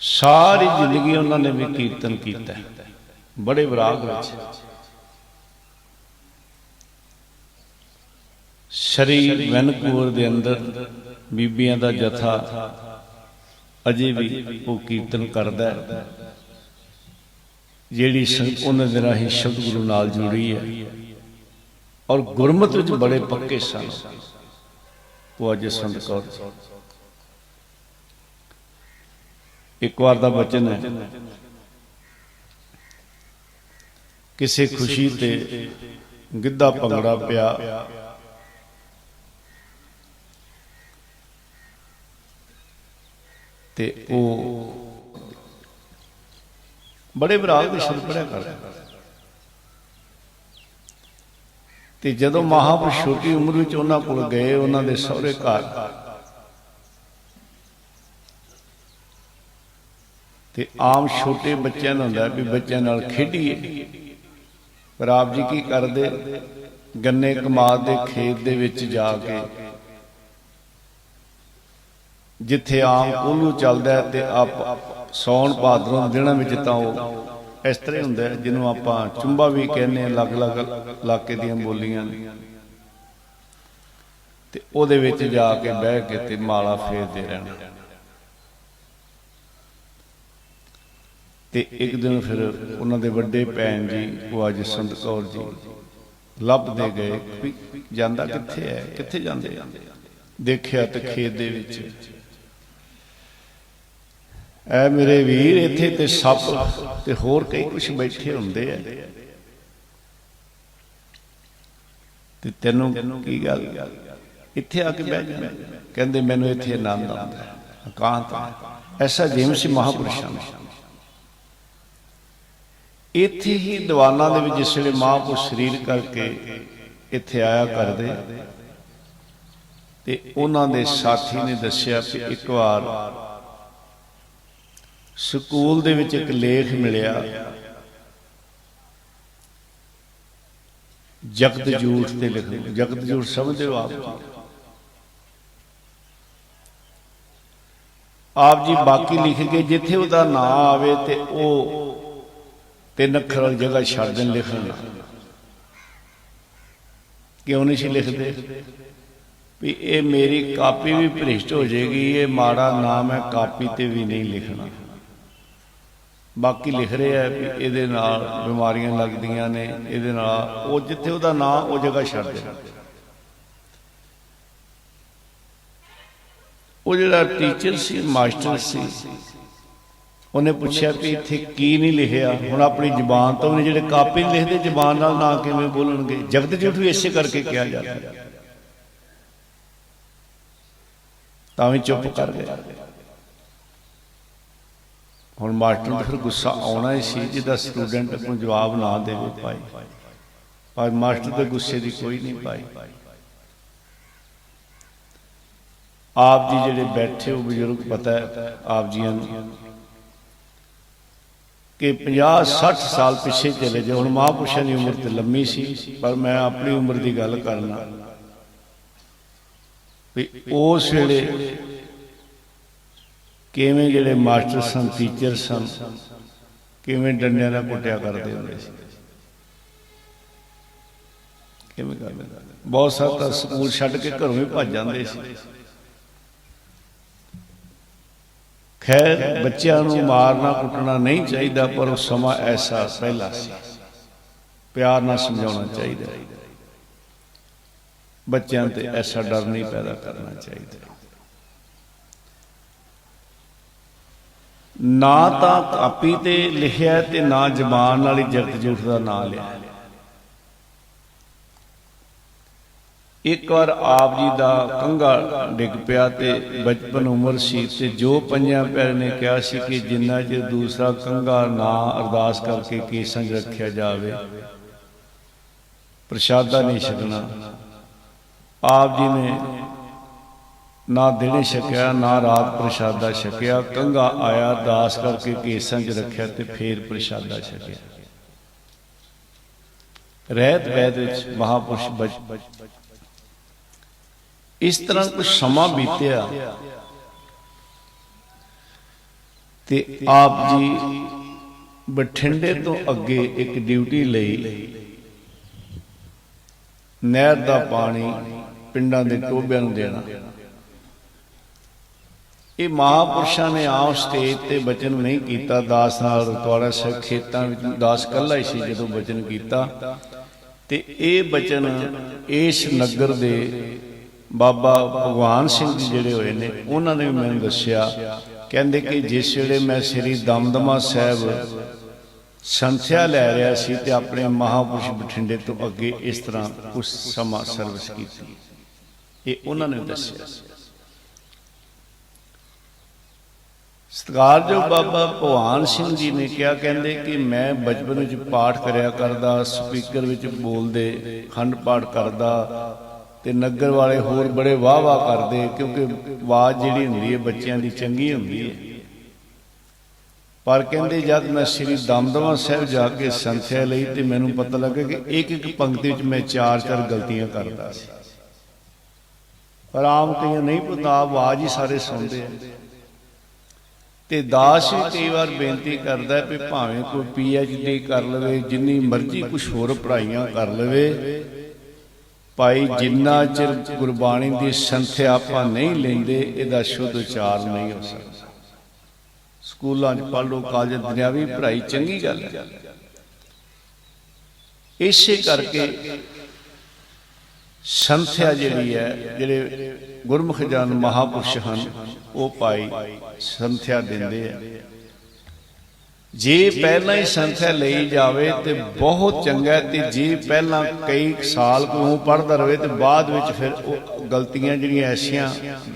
सारी जिंदगी उन्होंने भी कीर्तन किया, बड़े विराग विच। शरीर वैनकूवर दे अंदर बीबियां दा जथा अजे भी वो कीर्तन करदा है, जिहड़ी संगत उन्हां दे राहीं शब्द गुरु नाल जुड़ी है और गुरमत विच बड़े पक्के सन। भूआ जसवंत कौर एक बार दा बचन है, किसी खुशी ते गिद्धा भंगड़ा पिया, ते ओ बड़े विराग दे शब्द पढ़िया करदा। ते जदों महापुरुष छोटी उम्र विच उन्हां कोल गए, उन्हां दे सहुरे घर, ते आम छोटे बच्चों नूं हुंदा भी बच्चों नाल खेडीए, पर आप जी की करदे, गन्ने कमाद दे खेत दे विच जाके जिथे आम कोल्हू चलदा है, ते आप सौण भादरों दिनां विच तां ओह इस तरह हुंदा है जिन्हों आपां चुंबा भी कहने, अलग अलग इलाके दियां बोलियां ने, ते ओहदे विच जाके बह के ते माला फेरदे रहना। ते एक दिन फिर उन्हां दे वड्डे भैन जी भूआ जसवंत कौर जी ਲੱਭਦੇ ਗਏ ਵੀ ਜਾਂਦਾ ਕਿੱਥੇ ਹੈ, ਕਿੱਥੇ ਜਾਂਦੇ। ਦੇਖਿਆ ਤੇ ਖੇਤ ਦੇ ਵਿੱਚ ਐ ਮੇਰੇ ਵੀਰ ਇੱਥੇ ਤੇ ਸੱਪ ਤੇ ਹੋਰ ਕਈ ਕੁਛ ਬੈਠੇ ਹੁੰਦੇ ਆ, ਤੇ ਤੈਨੂੰ ਕੀ ਗੱਲ, ਇੱਥੇ ਆ ਕੇ ਬਹਿ ਜਾ। ਕਹਿੰਦੇ ਮੈਨੂੰ ਇੱਥੇ ਆਨੰਦ ਆਉਂਦਾ ਹੈ, ਇਕਾਂਤ। ਐਸਾ ਜਿਮ ਸੀ ਮਹਾਂਪੁਰਸ਼ਾਂ ਨੂੰ। ਇੱਥੇ ਹੀ ਦੀਵਾਨਾਂ ਦੇ ਵਿੱਚ ਜਿਸ ਵੇਲੇ ਮਹਾਂਪੁਰਸ਼ ਸਰੀਰ ਕਰਕੇ ਇੱਥੇ ਆਇਆ ਕਰਦੇ, ਤੇ ਉਹਨਾਂ ਦੇ ਸਾਥੀ ਨੇ ਦੱਸਿਆ ਕਿ ਇੱਕ ਵਾਰ ਸਕੂਲ ਦੇ ਵਿੱਚ ਇੱਕ ਲੇਖ ਮਿਲਿਆ, ਜਗਤ ਜੂਠ ਤੇ ਲਿਖ। ਜਗਤ ਜੂਠ ਸਮਝਦੇ ਹੋ ਆਪ ਜੀ? ਆਪ ਜੀ ਬਾਕੀ ਲਿਖ ਕੇ ਜਿੱਥੇ ਉਹਦਾ ਨਾਂ ਆਵੇ ਤੇ ਉਹ 3 ਅੱਖਰ ਵਾਲੀ ਜਗ੍ਹਾ ਛੱਡ ਦੇਣ ਲਿਖਣ। ਕਿਉਂ ਨਹੀਂ ਸੀ ਲਿਖਦੇ? ਵੀ ਇਹ ਮੇਰੀ ਕਾਪੀ ਵੀ ਭ੍ਰਿਸ਼ਟ ਹੋ ਜਾਏਗੀ, ਇਹ ਮਾੜਾ ਨਾਮ ਹੈ, ਕਾਪੀ ਤੇ ਵੀ ਨਹੀਂ ਲਿਖਣਾ। ਬਾਕੀ ਲਿਖ ਰਿਹਾ ਵੀ ਇਹਦੇ ਨਾਲ ਬਿਮਾਰੀਆਂ ਲੱਗਦੀਆਂ ਨੇ, ਇਹਦੇ ਨਾਲ ਉਹ ਜਿੱਥੇ ਉਹਦਾ ਨਾਂ ਉਹ ਜਗ੍ਹਾ ਛੱਡ ਦੇ। ਉਹ ਜਿਹੜਾ ਟੀਚਰ ਸੀ, ਮਾਸਟਰ ਸੀ, ਉਹਨੇ ਪੁੱਛਿਆ ਵੀ ਇੱਥੇ ਕੀ ਨਹੀਂ ਲਿਖਿਆ। ਹੁਣ ਆਪਣੀ ਜ਼ੁਬਾਨ ਤੋਂ ਉਹਨੇ ਜਿਹੜੇ ਕਾਪੀ ਨਹੀਂ ਲਿਖਦੇ, ਜ਼ੁਬਾਨ ਨਾਲ ਨਾ ਕਿਵੇਂ ਬੋਲਣਗੇ? ਜਗਤ ਜੂਠ ਵੀ ਇਸੇ ਕਰਕੇ ਕਿਹਾ ਜਾਂਦਾ, ਤਾਂ ਵੀ ਚੁੱਪ ਕਰ ਗਏ। ਹੁਣ ਮਾਸਟਰ ਨੂੰ ਫਿਰ ਗੁੱਸਾ ਆਉਣਾ ਹੀ ਸੀ ਜਿਹਦਾ ਸਟੂਡੈਂਟ ਨੂੰ ਜਵਾਬ ਨਾ ਦੇਵੇ ਭਾਈ, ਪਰ ਮਾਸਟਰ ਦੇ ਗੁੱਸੇ ਦੀ ਕੋਈ ਨਹੀਂ ਪਾਈ। ਆਪ ਜੀ ਜਿਹੜੇ ਬੈਠੇ ਹੋ ਬਜ਼ੁਰਗ, ਪਤਾ ਹੈ ਆਪ ਜੀਆਂ ਨੂੰ ਕਿ 50-60 ਸਾਲ ਪਿੱਛੇ ਚਲੇ ਜਾਓ। ਹੁਣ ਮਹਾਂਪੁਰਸ਼ਾਂ ਦੀ ਉਮਰ ਤੇ ਲੰਮੀ ਸੀ, ਪਰ ਮੈਂ ਆਪਣੀ ਉਮਰ ਦੀ ਗੱਲ ਕਰਨਾ ਵੀ ਉਸ ਵੇਲੇ ਕਿਵੇਂ ਜਿਹੜੇ ਮਾਸਟਰ ਸਨ, ਟੀਚਰ ਸਨ, ਕਿਵੇਂ ਡੰਡਿਆਂ ਨਾਲ ਕੁੱਟਿਆ ਕਰਦੇ ਹੁੰਦੇ ਸੀ, ਕਿਵੇਂ ਕਰਦੇ। ਬਹੁਤ ਸਾਰਾ ਤਾਂ ਸਕੂਲ ਛੱਡ ਕੇ ਘਰੋਂ ਹੀ ਭੱਜ ਜਾਂਦੇ ਸੀ। ਖੈਰ ਬੱਚਿਆਂ ਨੂੰ ਮਾਰਨਾ ਕੁੱਟਣਾ ਨਹੀਂ ਚਾਹੀਦਾ, ਪਰ ਉਹ ਸਮਾਂ ਐਸਾ ਪਹਿਲਾ ਸੀ, ਪਿਆਰ ਨਾਲ ਸਮਝਾਉਣਾ ਚਾਹੀਦਾ। ਬੱਚਿਆਂ ਤੇ ਐਸਾ ਡਰ ਨਹੀਂ ਪੈਦਾ ਕਰਨਾ ਚਾਹੀਦਾ। ਨਾ ਤਾਂ ਕਾਪੀ ਤੇ ਲਿਖਿਆ ਤੇ ਨਾ ਜ਼ਬਾਨ ਨਾਲ ਹੀ ਜਗਤ ਜੂਠ ਦਾ ਨਾਂ ਲਿਆ। ਇੱਕ ਵਾਰ ਆਪ ਜੀ ਦਾ ਕੰਘਾ ਡਿੱਗ ਪਿਆ ਤੇ ਬਚਪਨ ਉਮਰ ਸੀ, ਤੇ ਜੋ ਪੰਜਾਂ ਪਿਆਰਿਆਂ ਨੇ ਕਿਹਾ ਸੀ ਕਿ ਜਿੰਨਾ ਚਿਰ ਦੂਸਰਾ ਕੰਘਾ ਨਾ ਅਰਦਾਸ ਕਰਕੇ ਕੇਸਾਂ 'ਚ ਰੱਖਿਆ ਜਾਵੇ, ਪ੍ਰਸ਼ਾਦਾ ਨਹੀਂ ਛਕਣਾ। ਆਪ ਜੀ ਨੇ ਨਾ ਦਿਨੇ ਛਕਿਆ, ਨਾ ਰਾਤ ਪ੍ਰਸ਼ਾਦਾ ਛਕਿਆ। ਕੰਘਾ ਆਇਆ, ਅਰਦਾਸ ਕਰਕੇ ਕੇਸਾਂ 'ਚ ਰੱਖਿਆ ਤੇ ਫੇਰ ਪ੍ਰਸ਼ਾਦਾ ਛਕਿਆ। ਰਹਿਤ ਵੈਦ ਵਿੱਚ ਮਹਾਂਪੁਰਸ਼ ਇਸ ਤਰ੍ਹਾਂ ਕੁਝ ਸਮਾਂ ਬੀਤਿਆ ਤੇ ਆਪ ਜੀ ਬਠਿੰਡੇ ਤੋਂ ਅੱਗੇ ਇੱਕ ਡਿਊਟੀ ਲਈ ਨਹਿਰ ਦਾ ਪਾਣੀ ਪਿੰਡਾਂ ਦੇ ਟੋਭਿਆਂ ਨੂੰ ਦੇਣਾ। ਇਹ ਮਹਾਂਪੁਰਸ਼ਾਂ ਨੇ ਆਮ ਸਟੇਜ ਤੇ ਬਚਨ ਨਹੀਂ ਕੀਤਾ। ਦਾਸ ਨਾਲ ਰਤਵਾੜਾ ਸਾਹਿਬ ਖੇਤਾਂ ਵਿੱਚ ਦਾਸ ਇਕੱਲਾ ਹੀ ਸੀ ਜਦੋਂ ਬਚਨ ਕੀਤਾ, ਤੇ ਇਹ ਬਚਨ ਇਸ ਨਗਰ ਦੇ ਬਾਬਾ ਭਗਵਾਨ ਸਿੰਘ ਜੀ ਜਿਹੜੇ ਹੋਏ ਨੇ, ਉਹਨਾਂ ਨੇ ਵੀ ਮੈਨੂੰ ਦੱਸਿਆ। ਕਹਿੰਦੇ ਕਿ ਜਿਸ ਵੇਲੇ ਮੈਂ ਸ੍ਰੀ ਦਮਦਮਾ ਸਾਹਿਬ ਸੰਥਿਆ ਲੈ ਰਿਹਾ ਸੀ ਤੇ ਆਪਣੇ ਮਹਾਂਪੁਰਸ਼ ਬਠਿੰਡੇ ਤੋਂ ਅੱਗੇ ਇਸ ਤਰ੍ਹਾਂ ਕੁਝ ਸਮਾਂ ਸਰਵਿਸ ਕੀਤੀ। ਇਹ ਉਹਨਾਂ ਨੇ ਦੱਸਿਆ। ਸਤਿਕਾਰਯੋਗ ਬਾਬਾ ਭਗਵਾਨ ਸਿੰਘ ਜੀ ਨੇ ਕਿਹਾ, ਕਹਿੰਦੇ ਕਿ ਮੈਂ ਬਚਪਨ ਵਿੱਚ ਪਾਠ ਕਰਿਆ ਕਰਦਾ, ਸਪੀਕਰ ਵਿੱਚ ਬੋਲਦੇ, ਖੰਡ ਪਾਠ ਕਰਦਾ, ਤੇ ਨਗਰ ਵਾਲੇ ਹੋਰ ਬੜੇ ਵਾਹ ਵਾਹ ਕਰਦੇ, ਕਿਉਂਕਿ ਆਵਾਜ਼ ਜਿਹੜੀ ਹੁੰਦੀ ਹੈ ਬੱਚਿਆਂ ਦੀ ਚੰਗੀ ਹੁੰਦੀ ਹੈ। ਪਰ ਕਹਿੰਦੇ ਜਦ ਮੈਂ ਸ੍ਰੀ ਦਮਦਮਾ ਸਾਹਿਬ ਜਾ ਕੇ ਸੰਥਿਆ ਲਈ ਤੇ ਮੈਨੂੰ ਪਤਾ ਲੱਗਾ ਕਿ ਇੱਕ ਇੱਕ ਪੰਕਤੀ ਵਿੱਚ ਮੈਂ 4-4 ਗਲਤੀਆਂ ਕਰਦਾ ਸੀ। ਪਰ ਆਮ ਕਈਆਂ ਨਹੀਂ ਪਤਾ, ਆਵਾਜ਼ ਹੀ ਸਾਰੇ ਸੁਣਦੇ ਆ। ਤੇ ਦਾਸ ਵੀ ਕਈ ਵਾਰ ਬੇਨਤੀ ਕਰਦਾ ਵੀ ਭਾਵੇਂ ਕੋਈ PhD ਕਰ ਲਵੇ, ਜਿੰਨੀ ਮਰਜ਼ੀ ਕੁਛ ਹੋਰ ਪੜ੍ਹਾਈਆਂ ਕਰ ਲਵੇ, ਭਾਈ ਜਿੰਨਾ ਚਿਰ ਗੁਰਬਾਣੀ ਦੀ ਸੰਥਿਆ ਆਪਾਂ ਨਹੀਂ ਲੈਂਦੇ, ਇਹਦਾ ਸ਼ੁੱਧ ਉਚਾਰ ਨਹੀਂ ਹੋ ਸਕਦਾ। ਸਕੂਲਾਂ 'ਚ ਪੜ੍ਹ ਲਓ, ਕਾਲਜ, ਦੁਨਿਆਵੀ ਪੜ੍ਹਾਈ ਚੰਗੀ ਗੱਲ ਹੈ। ਇਸੇ ਕਰਕੇ ਸੰਥਿਆ ਜਿਹੜੀ ਹੈ, ਜਿਹੜੇ ਗੁਰਮੁਖ ਜਨ ਮਹਾਂਪੁਰਸ਼ ਹਨ ਉਹ ਭਾਈ ਸੰਥਿਆ ਦਿੰਦੇ ਆ। ਜੇ ਪਹਿਲਾਂ ਹੀ ਸੰਥਿਆ ਲਈ ਜਾਵੇ ਤੇ ਬਹੁਤ ਚੰਗਾ, ਤੇ ਜੇ ਪਹਿਲਾਂ ਕਈ ਸਾਲ ਕੋਲੋਂ ਪੜ੍ਹਦਾ ਰਹੇ ਤੇ ਬਾਅਦ ਵਿੱਚ ਫਿਰ ਉਹ ਗਲਤੀਆਂ ਜਿਹੜੀਆਂ ਐਸੀਆਂ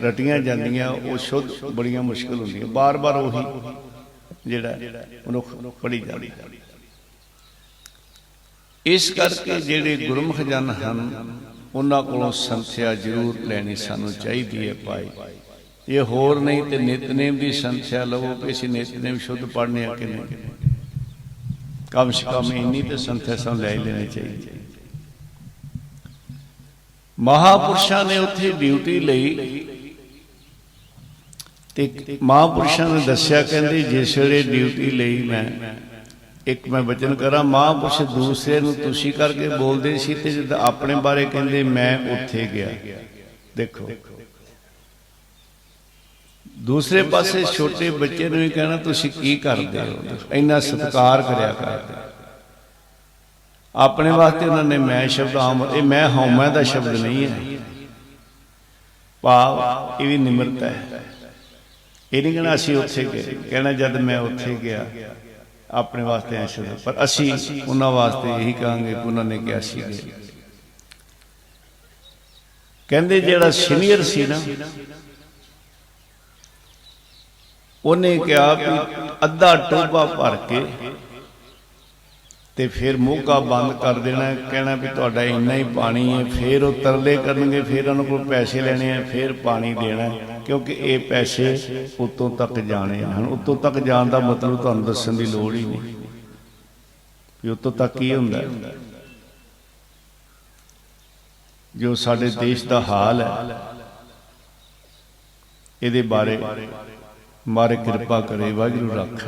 ਰਟੀਆਂ ਜਾਂਦੀਆਂ ਉਹ ਸ਼ੁੱਧ ਬੜੀਆਂ ਮੁਸ਼ਕਿਲ ਹੁੰਦੀਆਂ, ਬਾਰ ਬਾਰ ਉਹੀ ਜਿਹੜਾ ਮਨੁੱਖ ਪੜ੍ਹੀ ਜਾਂਦੀ। ਇਸ ਕਰਕੇ ਜਿਹੜੇ ਗੁਰਮੁਖ ਜਨ ਹਨ ਉਹਨਾਂ ਕੋਲੋਂ ਸੰਥਿਆ ਜ਼ਰੂਰ ਲੈਣੀ ਸਾਨੂੰ ਚਾਹੀਦੀ ਹੈ ਭਾਈ। ਇਹ ਹੋਰ ਨਹੀਂ ਤੇ ਨਿਤਨੇਮ ਦੀ ਸੰਥਿਆ ਲਵੋ ਕਿ ਅਸੀਂ ਨਿਤਨੇਮ ਸ਼ੁੱਧ ਪੜ੍ਹਨੇ ਆ ਕਿ ਨਹੀਂ, ਕਮ ਸੇ ਕਮ ਇੰਨੀ ਤੇ ਸੰਥਿਆ ਸਾਨੂੰ ਲੈ ਲੈਣੀ ਚਾਹੀਦੀ। ਮਹਾਂਪੁਰਸ਼ਾਂ ਨੇ ਉੱਥੇ ਡਿਊਟੀ ਲਈ ਤੇ ਮਹਾਂਪੁਰਸ਼ਾਂ ਨੇ ਦੱਸਿਆ, ਕਹਿੰਦੇ ਜਿਸ ਵੇਲੇ ਡਿਊਟੀ ਲਈ ਮੈਂ ਵਚਨ ਕਰਾਂ, ਮਹਾਂਪੁਰਸ਼ ਦੂਸਰੇ ਨੂੰ ਤੁਸੀਂ ਕਰਕੇ ਬੋਲਦੇ ਸੀ ਤੇ ਜਦ ਆਪਣੇ ਬਾਰੇ ਕਹਿੰਦੇ ਮੈਂ ਉੱਥੇ ਗਿਆ। ਦੇਖੋ ਦੂਸਰੇ ਪਾਸੇ ਛੋਟੇ ਬੱਚੇ ਨੂੰ ਵੀ ਕਹਿਣਾ ਤੁਸੀਂ ਕੀ ਕਰਦੇ ਹੋ, ਇੰਨਾ ਸਤਿਕਾਰ ਕਰਿਆ ਕਰਦੇ। ਆਪਣੇ ਵਾਸਤੇ ਉਹਨਾਂ ਨੇ ਮੈਂ ਸ਼ਬਦ ਆਮ, ਇਹ ਮੈਂ ਹਉਮੈ ਦਾ ਸ਼ਬਦ ਨਹੀਂ ਹੈ, ਭਾਵ ਇਹ ਵੀ ਨਿਮਰਤਾ ਹੈ। ਇਹ ਨਹੀਂ ਕਹਿਣਾ ਅਸੀਂ ਉੱਥੇ ਗਏ, ਕਹਿਣਾ ਜਦ ਮੈਂ ਉੱਥੇ ਗਿਆ ਆਪਣੇ ਵਾਸਤੇ ਐ ਸ਼ਬਦ, ਪਰ ਅਸੀਂ ਉਹਨਾਂ ਵਾਸਤੇ ਇਹੀ ਕਹਾਂਗੇ ਕਿ ਉਹਨਾਂ ਨੇ ਕਿਹਾ ਸੀ ਗਏ। ਕਹਿੰਦੇ ਜਿਹੜਾ ਸੀਨੀਅਰ ਸੀ ਨਾ ਉਹਨੇ ਕਿਹਾ ਵੀ ਅੱਧਾ ਟੋਭਾ ਭਰ ਕੇ ਤੇ ਫਿਰ ਮੋਗਾ ਬੰਦ ਕਰ ਦੇਣਾ, ਕਹਿਣਾ ਵੀ ਤੁਹਾਡਾ ਇੰਨਾ ਹੀ ਪਾਣੀ ਹੈ। ਫਿਰ ਉਹ ਤਰਲੇ ਕਰਨਗੇ, ਫਿਰ ਉਹਨਾਂ ਕੋਲ ਪੈਸੇ ਲੈਣੇ ਆ, ਫਿਰ ਪਾਣੀ ਦੇਣਾ, ਕਿਉਂਕਿ ਇਹ ਪੈਸੇ ਉੱਤੋਂ ਤੱਕ ਜਾਣੇ ਹਨ। ਉੱਤੋਂ ਤੱਕ ਜਾਣ ਦਾ ਮਤਲਬ ਤੁਹਾਨੂੰ ਦੱਸਣ ਦੀ ਲੋੜ ਹੀ ਨਹੀਂ ਵੀ ਉੱਤੋਂ ਤੱਕ ਕੀ ਹੁੰਦਾ। ਜੋ ਸਾਡੇ ਦੇਸ਼ ਦਾ ਹਾਲ ਹੈ ਇਹਦੇ ਬਾਰੇ ਮਾਰੇ ਕਿਰਪਾ ਕਰੇ ਵਾਹਿਗੁਰੂ ਰੱਖ।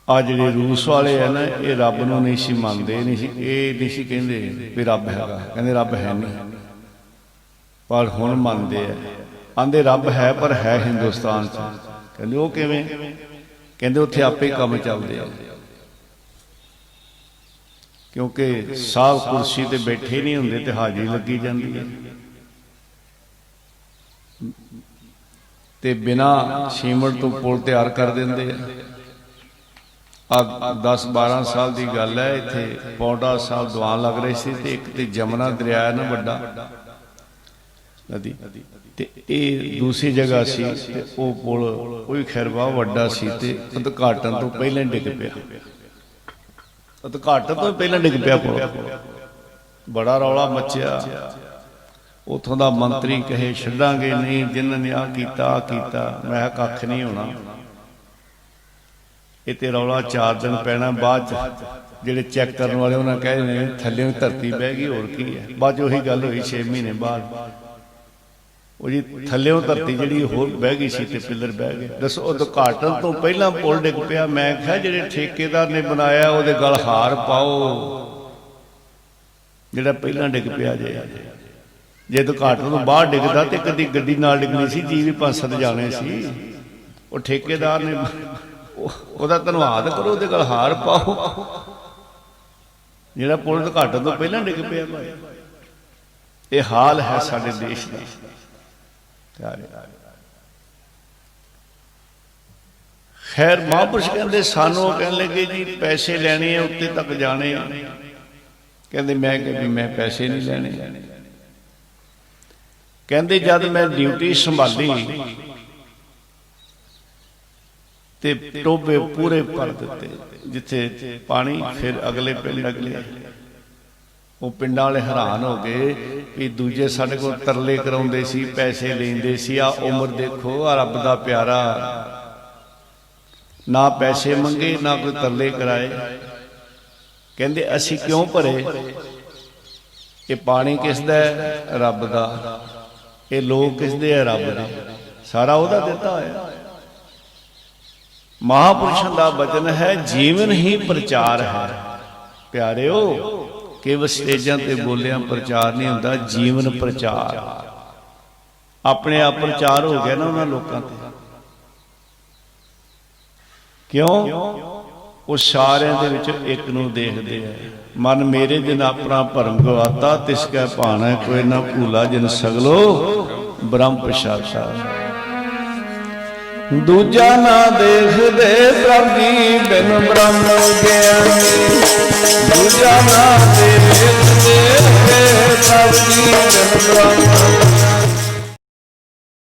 ਆ ਜਿਹੜੇ ਰੂਸ ਵਾਲੇ ਆ ਨਾ ਇਹ ਰੱਬ ਨੂੰ ਨਹੀਂ ਸੀ ਮੰਨਦੇ, ਨਹੀਂ ਸੀ, ਇਹ ਨਹੀਂ ਸੀ ਕਹਿੰਦੇ ਵੀ ਰੱਬ ਹੈਗਾ, ਕਹਿੰਦੇ ਰੱਬ ਹੈ ਨਹੀਂ, ਪਰ ਹੁਣ ਮੰਨਦੇ ਆ, ਆਂਦੇ ਰੱਬ ਹੈ ਪਰ ਹੈ ਹਿੰਦੁਸਤਾਨ 'ਚ। ਕਹਿੰਦੇ ਉਹ ਕਿਵੇਂ, ਕਹਿੰਦੇ ਉੱਥੇ ਆਪੇ ਕੰਮ ਚੱਲਦੇ ਆ, ਕਿਉਂਕਿ ਸਾਹਿਬ ਕੁਰਸੀ ਤੇ ਬੈਠੇ ਨਹੀਂ ਹੁੰਦੇ ਤੇ ਹਾਜ਼ਰੀ ਲੱਗੀ ਜਾਂਦੀ ਹੈ, ਤੇ ਬਿਨਾਂ ਸੀਮਿੰਟ ਤੋਂ ਪੁਲ ਤਿਆਰ ਕਰ ਦਿੰਦੇ ਆ। 10-12 ਸਾਲ ਦੀ ਗੱਲ ਹੈ, ਇੱਥੇ ਪੌਂਡਾ ਸਾਹਿਬ ਦੀਵਾਨ ਲੱਗ ਰਹੇ ਸੀ ਤੇ ਇੱਕ ਤੇ ਜਮਨਾ ਦਰਿਆ ਹੈ ਨਾ ਵੱਡਾ ਨਦੀ, ਤੇ ਇਹ ਦੂਸਰੀ ਜਗ੍ਹਾ ਸੀ ਤੇ ਉਹ ਪੁਲ ਉਹ ਵੀ ਖੈਰ ਬਹੁਤ ਵੱਡਾ ਸੀ ਤੇ ਉਦਘਾਟਨ ਤੋਂ ਪਹਿਲਾਂ ਡਿੱਗ ਪਿਆ, ਉਦਘਾਟਨ ਤੋਂ ਪਹਿਲਾਂ ਡਿੱਗ ਪਿਆ ਪੁਲ। ਬੜਾ ਰੌਲਾ ਮੱਚਿਆ, ਉੱਥੋਂ ਦਾ ਮੰਤਰੀ ਕਹੇ ਛੱਡਾਂਗੇ ਨਹੀਂ, ਜਿਨ੍ਹਾਂ ਨੇ ਆਹ ਕੀਤਾ ਮੈਂ ਕੱਖ ਨਹੀਂ ਹੋਣਾ। ਇਹ ਤੇ ਰੌਲਾ 4 ਦਿਨ ਪੈਣਾ, ਬਾਅਦ ਚ ਜਿਹੜੇ ਚੈੱਕ ਕਰਨ ਵਾਲੇ ਉਹਨਾਂ ਕਹੇ ਨੇ ਥੱਲੇ ਧਰਤੀ ਬਹਿ ਗਈ, ਹੋਰ ਕੀ ਹੈ। ਬਾਅਦ ਚ ਉਹੀ ਗੱਲ ਹੋਈ 6 ਮਹੀਨੇ ਬਾਅਦ, ਉਹ ਜੀ ਥੱਲਿਓਂ ਧਰਤੀ ਜਿਹੜੀ ਹੋਰ ਬਹਿ ਗਈ ਸੀ ਤੇ ਪਿੱਲਰ ਬਹਿ ਗਏ। ਦੱਸੋ ਉਦਘਾਟਨ ਤੋਂ ਪਹਿਲਾਂ ਪੁਲ ਡਿੱਗ ਪਿਆ। ਮੈਂ ਕਿਹਾ ਜਿਹੜੇ ਠੇਕੇਦਾਰ ਨੇ ਬਣਾਇਆ ਉਹਦੇ ਗਲ ਹਾਰ ਪਾਓ, ਜਿਹੜਾ ਪਹਿਲਾਂ ਡਿੱਗ ਪਿਆ। ਜੇ ਉਦਘਾਟਨ ਤੋਂ ਬਾਹਰ ਡਿੱਗਦਾ ਤੇ ਕਦੀ ਗੱਡੀ ਨਾਲ ਡਿੱਗਣੀ ਸੀ, ਜੀ ਵੀ 5-7 ਜਾਣੇ ਸੀ। ਉਹ ਠੇਕੇਦਾਰ ਨੇ ਉਹਦਾ ਧੰਨਵਾਦ ਕਰੋ, ਉਹਦੇ ਗਲ ਹਾਰ ਪਾਓ, ਜਿਹੜਾ ਪੁਲ ਉਦਘਾਟਨ ਤੋਂ ਪਹਿਲਾਂ ਡਿੱਗ ਪਿਆ। ਇਹ ਹਾਲ ਹੈ ਸਾਡੇ ਦੇਸ਼ ਦਾ। ਖੈਰ ਮਹਾਂਪੁਰਸ਼ ਕਹਿੰਦੇ ਸਾਨੂੰ, ਕਹਿਣ ਲੱਗੇ ਜੀ ਪੈਸੇ ਲੈਣੇ ਆ, ਉੱਤੇ ਤੱਕ ਜਾਣੇ ਆ। ਕਹਿੰਦੇ ਮੈਂ ਕਿਹਾ ਵੀ ਮੈਂ ਪੈਸੇ ਨਹੀਂ ਲੈਣੇ। ਕਹਿੰਦੇ ਜਦ ਮੈਂ ਡਿਊਟੀ ਸੰਭਾਲੀ ਤੇ ਟੋਭੇ ਪੂਰੇ ਭਰ ਦਿੱਤੇ ਜਿੱਥੇ ਪਾਣੀ, ਫਿਰ ਅਗਲੇ ਪਿੰਡ ਅਗਲੇ, ਉਹ ਪਿੰਡਾਂ ਵਾਲੇ ਹੈਰਾਨ ਹੋ ਗਏ ਵੀ ਦੂਜੇ ਸਾਡੇ ਕੋਲ ਤਰਲੇ ਕਰਾਉਂਦੇ ਸੀ, ਪੈਸੇ ਲੈਂਦੇ ਸੀ। ਆ ਉਮਰ ਦੇਖੋ, ਆ ਰੱਬ ਦਾ ਪਿਆਰਾ, ਨਾ ਪੈਸੇ ਮੰਗੇ ਨਾ ਕੋਈ ਤਰਲੇ ਕਰਾਏ। ਕਹਿੰਦੇ ਅਸੀਂ ਕਿਉਂ ਭਰੇ? ਇਹ ਪਾਣੀ ਕਿਸ ਦਾ ਹੈ? ਰੱਬ ਦਾ। ਇਹ ਲੋਕ ਕਿਸ ਦੇ ਹੈ? ਰੱਬ ਦੇ। ਸਾਰਾ ਉਹਦਾ ਦਿੱਤਾ ਹੋਇਆ। ਮਹਾਂਪੁਰਸ਼ਾਂ ਦਾ ਬਚਨ ਹੈ, ਜੀਵਨ ਹੀ ਪ੍ਰਚਾਰ ਹੈ। ਪਿਆਰਿਓ, ਕੇਵਲ ਸਟੇਜਾਂ ਤੇ ਬੋਲਿਆ ਪ੍ਰਚਾਰ ਨਹੀਂ ਹੁੰਦਾ, ਜੀਵਨ ਪ੍ਰਚਾਰ। ਆਪਣੇ ਆਪ ਪ੍ਰਚਾਰ ਹੋ ਗਿਆ ਨਾ ਉਹਨਾਂ ਲੋਕਾਂ ਤੇ। ਕਿਉਂ? ਉਹ ਸਾਰਿਆਂ ਦੇ ਵਿੱਚ ਇੱਕ ਨੂੰ ਦੇਖਦੇ ਆ। ਮਨ ਮੇਰੇ ਦਿਨ ਆਪਣਾ ਭਰਮ ਗਵਾਤਾ, ਤਿਸ ਕੈ ਭਾਣਾ ਕੋਈ ਨਾ ਭੂਲਾ, ਜਿਨ ਸਗਲੋ ਬ੍ਰਹਮ ਪਛਾਤਾ। ਦੂਜਾ ਨਾ ਦੇਖਦੇ ਪ੍ਰਭ ਜੀ ਬਿਨ ਬ੍ਰਹਮ ਗਿਆਨੀ, ਦੂਜਾ ਨਾ ਦੇਖਦੇ